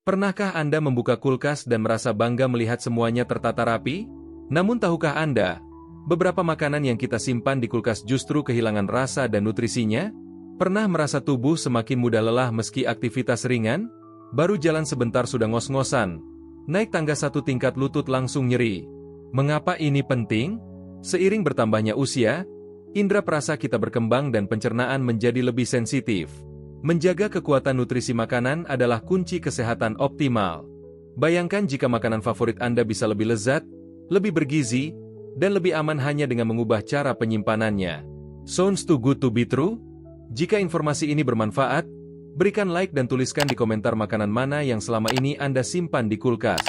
Pernahkah Anda membuka kulkas dan merasa bangga melihat semuanya tertata rapi? Namun tahukah Anda, beberapa makanan yang kita simpan di kulkas justru kehilangan rasa dan nutrisinya? Pernah merasa tubuh semakin mudah lelah meski aktivitas ringan? Baru jalan sebentar sudah ngos-ngosan. Naik tangga satu tingkat lutut langsung nyeri. Mengapa ini penting? Seiring bertambahnya usia, indera perasa kita berkembang dan pencernaan menjadi lebih sensitif. Menjaga kekuatan nutrisi makanan adalah kunci kesehatan optimal. Bayangkan jika makanan favorit Anda bisa lebih lezat, lebih bergizi, dan lebih aman hanya dengan mengubah cara penyimpanannya. Sounds too good to be true? Jika informasi ini bermanfaat, berikan like dan tuliskan di komentar makanan mana yang selama ini Anda simpan di kulkas.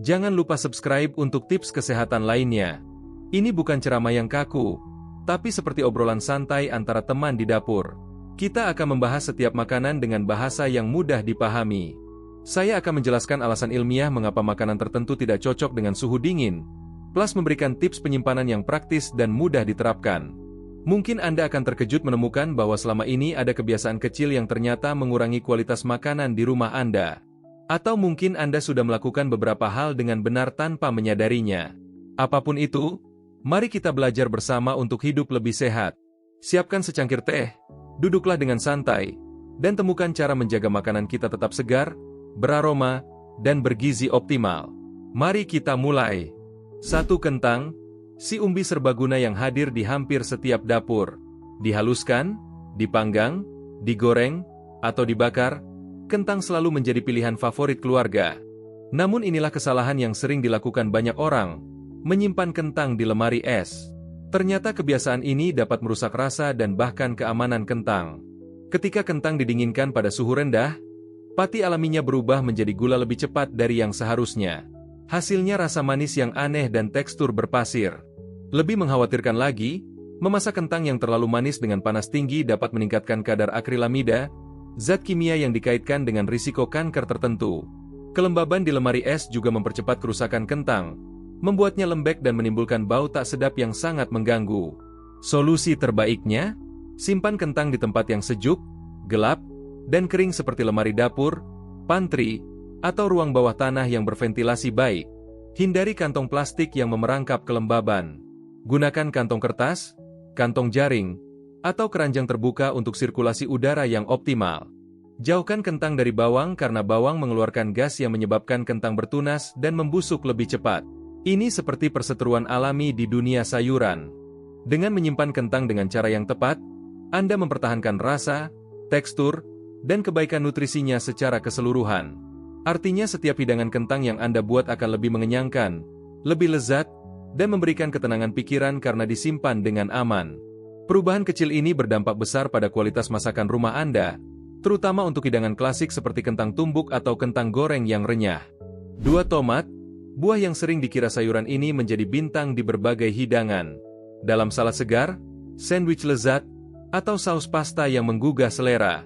Jangan lupa subscribe untuk tips kesehatan lainnya. Ini bukan ceramah yang kaku, tapi seperti obrolan santai antara teman di dapur. Kita akan membahas setiap makanan dengan bahasa yang mudah dipahami. Saya akan menjelaskan alasan ilmiah mengapa makanan tertentu tidak cocok dengan suhu dingin, plus memberikan tips penyimpanan yang praktis dan mudah diterapkan. Mungkin Anda akan terkejut menemukan bahwa selama ini ada kebiasaan kecil yang ternyata mengurangi kualitas makanan di rumah Anda. Atau mungkin Anda sudah melakukan beberapa hal dengan benar tanpa menyadarinya. Apapun itu, mari kita belajar bersama untuk hidup lebih sehat. Siapkan secangkir teh. Duduklah dengan santai, dan temukan cara menjaga makanan kita tetap segar, beraroma, dan bergizi optimal. Mari kita mulai. 1. Kentang, si umbi serbaguna yang hadir di hampir setiap dapur. Dihaluskan, dipanggang, digoreng, atau dibakar, kentang selalu menjadi pilihan favorit keluarga. Namun inilah kesalahan yang sering dilakukan banyak orang, menyimpan kentang di lemari es. Ternyata kebiasaan ini dapat merusak rasa dan bahkan keamanan kentang. Ketika kentang didinginkan pada suhu rendah, pati alaminya berubah menjadi gula lebih cepat dari yang seharusnya. Hasilnya rasa manis yang aneh dan tekstur berpasir. Lebih mengkhawatirkan lagi, memasak kentang yang terlalu manis dengan panas tinggi dapat meningkatkan kadar akrilamida, zat kimia yang dikaitkan dengan risiko kanker tertentu. Kelembaban di lemari es juga mempercepat kerusakan kentang, membuatnya lembek dan menimbulkan bau tak sedap yang sangat mengganggu. Solusi terbaiknya, simpan kentang di tempat yang sejuk, gelap, dan kering seperti lemari dapur, pantry, atau ruang bawah tanah yang berventilasi baik. Hindari kantong plastik yang memerangkap kelembaban. Gunakan kantong kertas, kantong jaring, atau keranjang terbuka untuk sirkulasi udara yang optimal. Jauhkan kentang dari bawang karena bawang mengeluarkan gas yang menyebabkan kentang bertunas dan membusuk lebih cepat. Ini seperti perseteruan alami di dunia sayuran. Dengan menyimpan kentang dengan cara yang tepat, Anda mempertahankan rasa, tekstur, dan kebaikan nutrisinya secara keseluruhan. Artinya setiap hidangan kentang yang Anda buat akan lebih mengenyangkan, lebih lezat, dan memberikan ketenangan pikiran karena disimpan dengan aman. Perubahan kecil ini berdampak besar pada kualitas masakan rumah Anda, terutama untuk hidangan klasik seperti kentang tumbuk atau kentang goreng yang renyah. 2. Tomat. Buah yang sering dikira sayuran ini menjadi bintang di berbagai hidangan. Dalam salad segar, sandwich lezat, atau saus pasta yang menggugah selera.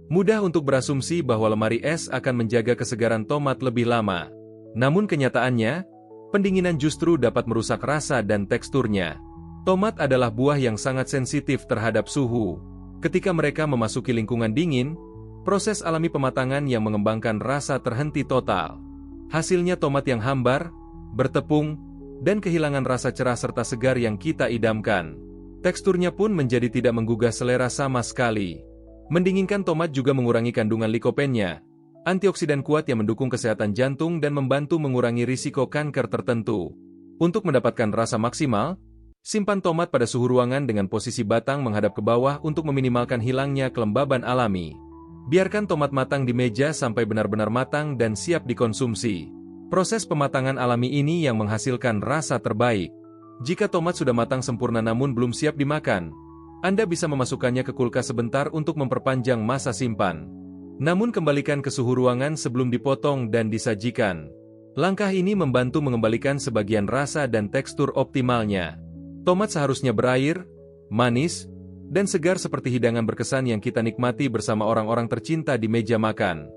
Mudah untuk berasumsi bahwa lemari es akan menjaga kesegaran tomat lebih lama. Namun kenyataannya, pendinginan justru dapat merusak rasa dan teksturnya. Tomat adalah buah yang sangat sensitif terhadap suhu. Ketika mereka memasuki lingkungan dingin, proses alami pematangan yang mengembangkan rasa terhenti total. Hasilnya tomat yang hambar, bertepung, dan kehilangan rasa cerah serta segar yang kita idamkan. Teksturnya pun menjadi tidak menggugah selera sama sekali. Mendinginkan tomat juga mengurangi kandungan likopennya, antioksidan kuat yang mendukung kesehatan jantung dan membantu mengurangi risiko kanker tertentu. Untuk mendapatkan rasa maksimal, simpan tomat pada suhu ruangan dengan posisi batang menghadap ke bawah untuk meminimalkan hilangnya kelembaban alami. Biarkan tomat matang di meja sampai benar-benar matang dan siap dikonsumsi. Proses pematangan alami ini yang menghasilkan rasa terbaik. Jika tomat sudah matang sempurna namun belum siap dimakan, Anda bisa memasukkannya ke kulkas sebentar untuk memperpanjang masa simpan. Namun kembalikan ke suhu ruangan sebelum dipotong dan disajikan. Langkah ini membantu mengembalikan sebagian rasa dan tekstur optimalnya. Tomat seharusnya berair, manis, dan segar seperti hidangan berkesan yang kita nikmati bersama orang-orang tercinta di meja makan.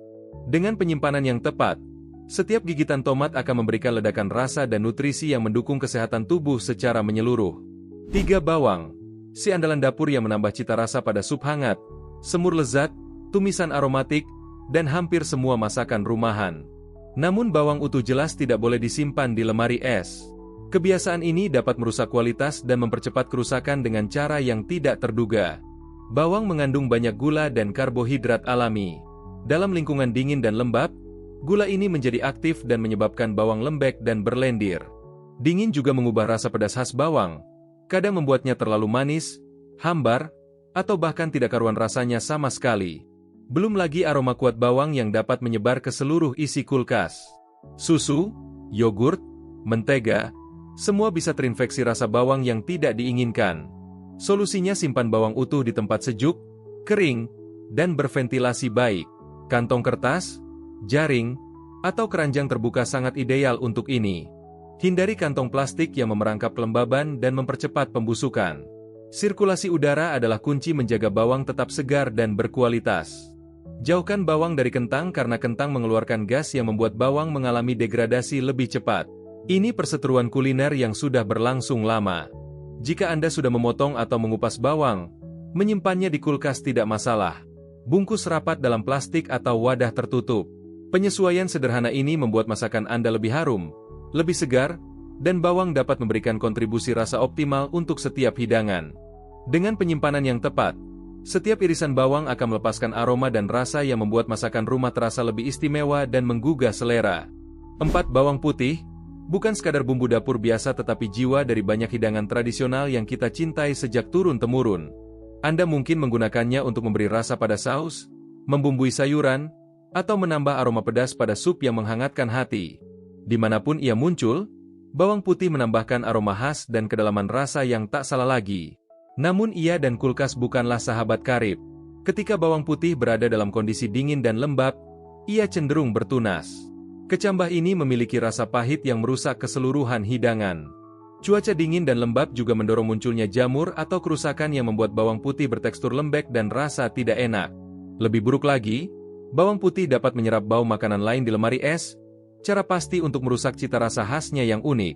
Dengan penyimpanan yang tepat, setiap gigitan tomat akan memberikan ledakan rasa dan nutrisi yang mendukung kesehatan tubuh secara menyeluruh. 3. Bawang. Si andalan dapur yang menambah cita rasa pada sup hangat, semur lezat, tumisan aromatik, dan hampir semua masakan rumahan. Namun bawang utuh jelas tidak boleh disimpan di lemari es. Kebiasaan ini dapat merusak kualitas dan mempercepat kerusakan dengan cara yang tidak terduga. Bawang mengandung banyak gula dan karbohidrat alami. Dalam lingkungan dingin dan lembab, gula ini menjadi aktif dan menyebabkan bawang lembek dan berlendir. Dingin juga mengubah rasa pedas khas bawang, kadang membuatnya terlalu manis, hambar, atau bahkan tidak karuan rasanya sama sekali. Belum lagi aroma kuat bawang yang dapat menyebar ke seluruh isi kulkas. Susu, yogurt, mentega, semua bisa terinfeksi rasa bawang yang tidak diinginkan. Solusinya simpan bawang utuh di tempat sejuk, kering, dan berventilasi baik. Kantong kertas, jaring, atau keranjang terbuka sangat ideal untuk ini. Hindari kantong plastik yang memerangkap kelembaban dan mempercepat pembusukan. Sirkulasi udara adalah kunci menjaga bawang tetap segar dan berkualitas. Jauhkan bawang dari kentang karena kentang mengeluarkan gas yang membuat bawang mengalami degradasi lebih cepat. Ini perseteruan kuliner yang sudah berlangsung lama. Jika Anda sudah memotong atau mengupas bawang, menyimpannya di kulkas tidak masalah. Bungkus rapat dalam plastik atau wadah tertutup. Penyesuaian sederhana ini membuat masakan Anda lebih harum, lebih segar, dan bawang dapat memberikan kontribusi rasa optimal untuk setiap hidangan. Dengan penyimpanan yang tepat, setiap irisan bawang akan melepaskan aroma dan rasa yang membuat masakan rumah terasa lebih istimewa dan menggugah selera. 4. Bawang putih, bukan sekadar bumbu dapur biasa tetapi jiwa dari banyak hidangan tradisional yang kita cintai sejak turun-temurun. Anda mungkin menggunakannya untuk memberi rasa pada saus, membumbui sayuran, atau menambah aroma pedas pada sup yang menghangatkan hati. Dimanapun ia muncul, bawang putih menambahkan aroma khas dan kedalaman rasa yang tak salah lagi. Namun ia dan kulkas bukanlah sahabat karib. Ketika bawang putih berada dalam kondisi dingin dan lembab, ia cenderung bertunas. Kecambah ini memiliki rasa pahit yang merusak keseluruhan hidangan. Cuaca dingin dan lembab juga mendorong munculnya jamur atau kerusakan yang membuat bawang putih bertekstur lembek dan rasa tidak enak. Lebih buruk lagi, bawang putih dapat menyerap bau makanan lain di lemari es, cara pasti untuk merusak cita rasa khasnya yang unik.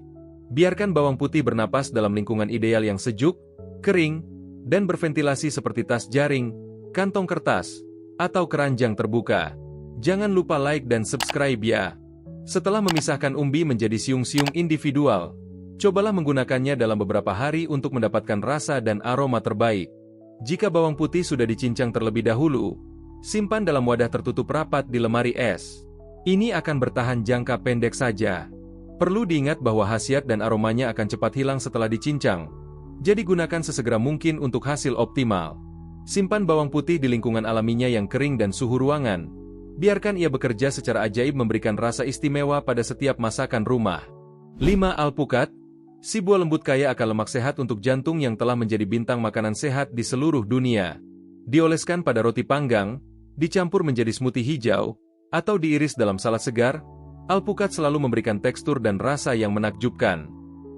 Biarkan bawang putih bernapas dalam lingkungan ideal yang sejuk, kering, dan berventilasi seperti tas jaring, kantong kertas, atau keranjang terbuka. Jangan lupa like dan subscribe ya. Setelah memisahkan umbi menjadi siung-siung individual, cobalah menggunakannya dalam beberapa hari untuk mendapatkan rasa dan aroma terbaik. Jika bawang putih sudah dicincang terlebih dahulu, simpan dalam wadah tertutup rapat di lemari es. Ini akan bertahan jangka pendek saja. Perlu diingat bahwa khasiat dan aromanya akan cepat hilang setelah dicincang, jadi gunakan sesegera mungkin untuk hasil optimal. Simpan bawang putih di lingkungan alaminya yang kering dan suhu ruangan. Biarkan ia bekerja secara ajaib memberikan rasa istimewa pada setiap masakan rumah. 5. Alpukat, si buah lembut kaya akan lemak sehat untuk jantung yang telah menjadi bintang makanan sehat di seluruh dunia. Dioleskan pada roti panggang, dicampur menjadi smoothie hijau, atau diiris dalam salad segar, alpukat selalu memberikan tekstur dan rasa yang menakjubkan.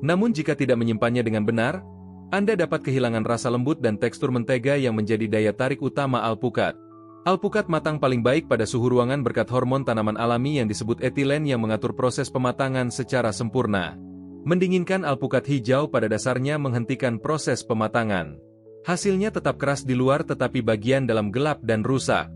Namun jika tidak menyimpannya dengan benar, Anda dapat kehilangan rasa lembut dan tekstur mentega yang menjadi daya tarik utama alpukat. Alpukat matang paling baik pada suhu ruangan berkat hormon tanaman alami yang disebut etilen yang mengatur proses pematangan secara sempurna. Mendinginkan alpukat hijau pada dasarnya menghentikan proses pematangan. Hasilnya tetap keras di luar tetapi bagian dalam gelap dan rusak.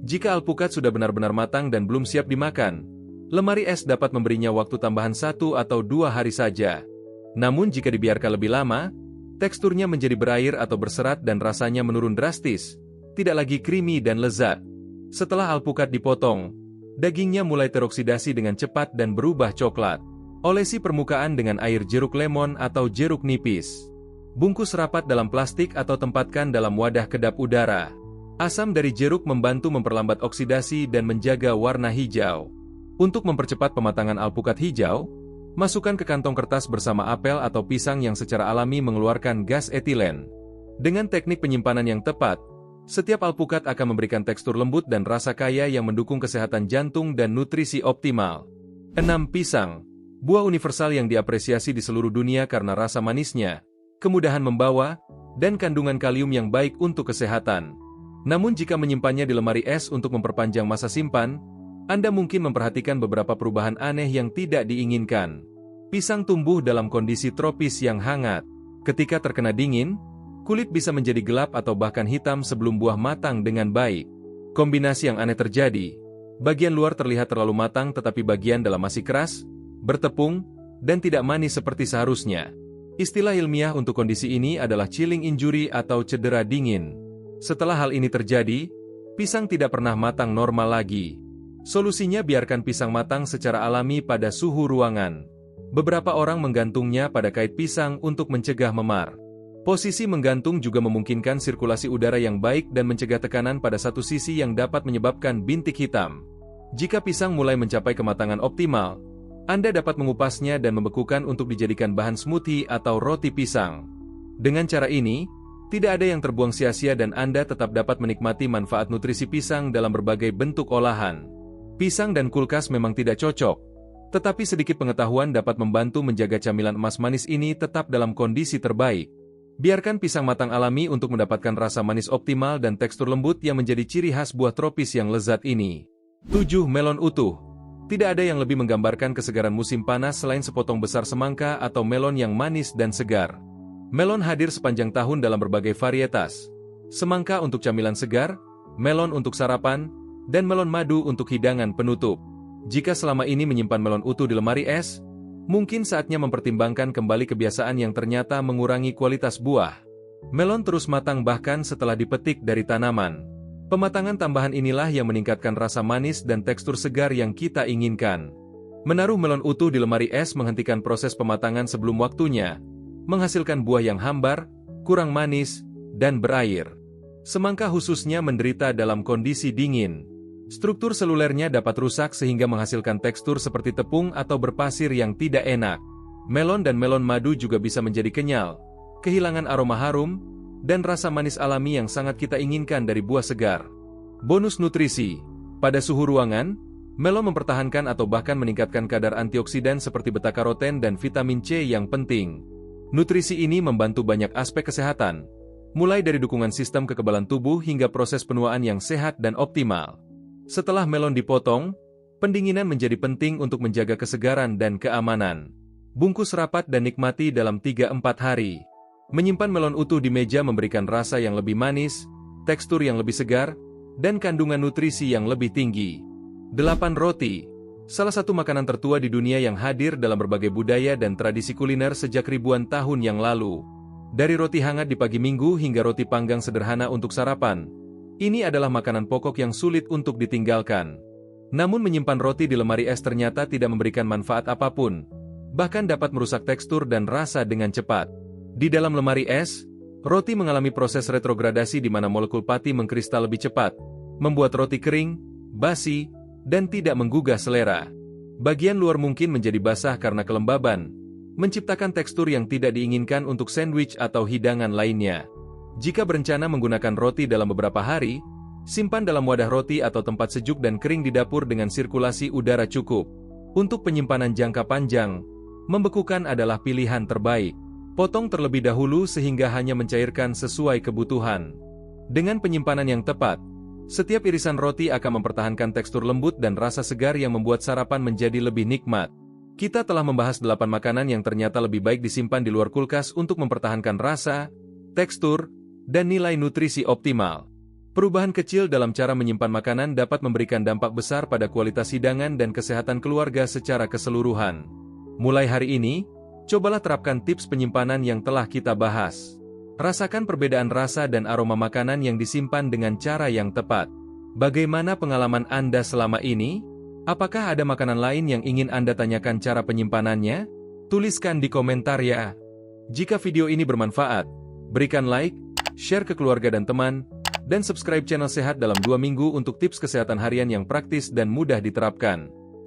Jika alpukat sudah benar-benar matang dan belum siap dimakan, lemari es dapat memberinya waktu tambahan 1 atau 2 hari saja. Namun jika dibiarkan lebih lama, teksturnya menjadi berair atau berserat dan rasanya menurun drastis. Tidak lagi creamy dan lezat. Setelah alpukat dipotong, dagingnya mulai teroksidasi dengan cepat dan berubah coklat. Olesi permukaan dengan air jeruk lemon atau jeruk nipis. Bungkus rapat dalam plastik atau tempatkan dalam wadah kedap udara. Asam dari jeruk membantu memperlambat oksidasi dan menjaga warna hijau. Untuk mempercepat pematangan alpukat hijau, masukkan ke kantong kertas bersama apel atau pisang yang secara alami mengeluarkan gas etilen. Dengan teknik penyimpanan yang tepat, setiap alpukat akan memberikan tekstur lembut dan rasa kaya yang mendukung kesehatan jantung dan nutrisi optimal. 6. Pisang, buah universal yang diapresiasi di seluruh dunia karena rasa manisnya, kemudahan membawa, dan kandungan kalium yang baik untuk kesehatan. Namun jika menyimpannya di lemari es untuk memperpanjang masa simpan, Anda mungkin memperhatikan beberapa perubahan aneh yang tidak diinginkan. Pisang tumbuh dalam kondisi tropis yang hangat. Ketika terkena dingin, kulit bisa menjadi gelap atau bahkan hitam sebelum buah matang dengan baik. Kombinasi yang aneh terjadi, Bagian luar terlihat terlalu matang tetapi bagian dalam masih keras, bertepung, dan tidak manis seperti seharusnya. Istilah ilmiah untuk kondisi ini adalah chilling injury atau cedera dingin. Setelah hal ini terjadi, pisang tidak pernah matang normal lagi. Solusinya biarkan pisang matang secara alami pada suhu ruangan. Beberapa orang menggantungnya pada kait pisang untuk mencegah memar. Posisi menggantung juga memungkinkan sirkulasi udara yang baik dan mencegah tekanan pada satu sisi yang dapat menyebabkan bintik hitam. Jika pisang mulai mencapai kematangan optimal, Anda dapat mengupasnya dan membekukan untuk dijadikan bahan smoothie atau roti pisang. Dengan cara ini, tidak ada yang terbuang sia-sia dan Anda tetap dapat menikmati manfaat nutrisi pisang dalam berbagai bentuk olahan. Pisang dan kulkas memang tidak cocok, tetapi sedikit pengetahuan dapat membantu menjaga camilan emas manis ini tetap dalam kondisi terbaik. Biarkan pisang matang alami untuk mendapatkan rasa manis optimal dan tekstur lembut yang menjadi ciri khas buah tropis yang lezat ini. 7. Melon utuh. Tidak ada yang lebih menggambarkan kesegaran musim panas selain sepotong besar semangka atau melon yang manis dan segar. Melon hadir sepanjang tahun dalam berbagai varietas. Semangka untuk camilan segar, melon untuk sarapan, dan melon madu untuk hidangan penutup. Jika selama ini menyimpan melon utuh di lemari es, mungkin saatnya mempertimbangkan kembali kebiasaan yang ternyata mengurangi kualitas buah. Melon terus matang bahkan setelah dipetik dari tanaman. Pematangan tambahan inilah yang meningkatkan rasa manis dan tekstur segar yang kita inginkan. Menaruh melon utuh di lemari es menghentikan proses pematangan sebelum waktunya, menghasilkan buah yang hambar, kurang manis, dan berair. Semangka khususnya menderita dalam kondisi dingin. Struktur selulernya dapat rusak sehingga menghasilkan tekstur seperti tepung atau berpasir yang tidak enak. Melon dan melon madu juga bisa menjadi kenyal, kehilangan aroma harum, dan rasa manis alami yang sangat kita inginkan dari buah segar. Bonus nutrisi. Pada suhu ruangan, melon mempertahankan atau bahkan meningkatkan kadar antioksidan seperti beta-karoten dan vitamin C yang penting. Nutrisi ini membantu banyak aspek kesehatan, mulai dari dukungan sistem kekebalan tubuh hingga proses penuaan yang sehat dan optimal. Setelah melon dipotong, pendinginan menjadi penting untuk menjaga kesegaran dan keamanan. Bungkus rapat dan nikmati dalam 3-4 hari. Menyimpan melon utuh di meja memberikan rasa yang lebih manis, tekstur yang lebih segar, dan kandungan nutrisi yang lebih tinggi. 8. Roti. Salah satu makanan tertua di dunia yang hadir dalam berbagai budaya dan tradisi kuliner sejak ribuan tahun yang lalu. Dari roti hangat di pagi minggu hingga roti panggang sederhana untuk sarapan, ini adalah makanan pokok yang sulit untuk ditinggalkan. Namun menyimpan roti di lemari es ternyata tidak memberikan manfaat apapun, bahkan dapat merusak tekstur dan rasa dengan cepat. Di dalam lemari es, roti mengalami proses retrogradasi di mana molekul pati mengkristal lebih cepat, membuat roti kering, basi, dan tidak menggugah selera. Bagian luar mungkin menjadi basah karena kelembaban, menciptakan tekstur yang tidak diinginkan untuk sandwich atau hidangan lainnya. Jika berencana menggunakan roti dalam beberapa hari, simpan dalam wadah roti atau tempat sejuk dan kering di dapur dengan sirkulasi udara cukup. Untuk penyimpanan jangka panjang, membekukan adalah pilihan terbaik. Potong terlebih dahulu sehingga hanya mencairkan sesuai kebutuhan. Dengan penyimpanan yang tepat, setiap irisan roti akan mempertahankan tekstur lembut dan rasa segar yang membuat sarapan menjadi lebih nikmat. Kita telah membahas 8 makanan yang ternyata lebih baik disimpan di luar kulkas untuk mempertahankan rasa, tekstur, dan nilai nutrisi optimal. Perubahan kecil dalam cara menyimpan makanan dapat memberikan dampak besar pada kualitas hidangan dan kesehatan keluarga secara keseluruhan. Mulai hari ini, cobalah terapkan tips penyimpanan yang telah kita bahas. Rasakan perbedaan rasa dan aroma makanan yang disimpan dengan cara yang tepat. Bagaimana pengalaman Anda selama ini? Apakah ada makanan lain yang ingin Anda tanyakan cara penyimpanannya? Tuliskan di komentar ya. Jika video ini bermanfaat, berikan like, share ke keluarga dan teman, dan subscribe channel Sehat dalam 2 minggu untuk tips kesehatan harian yang praktis dan mudah diterapkan.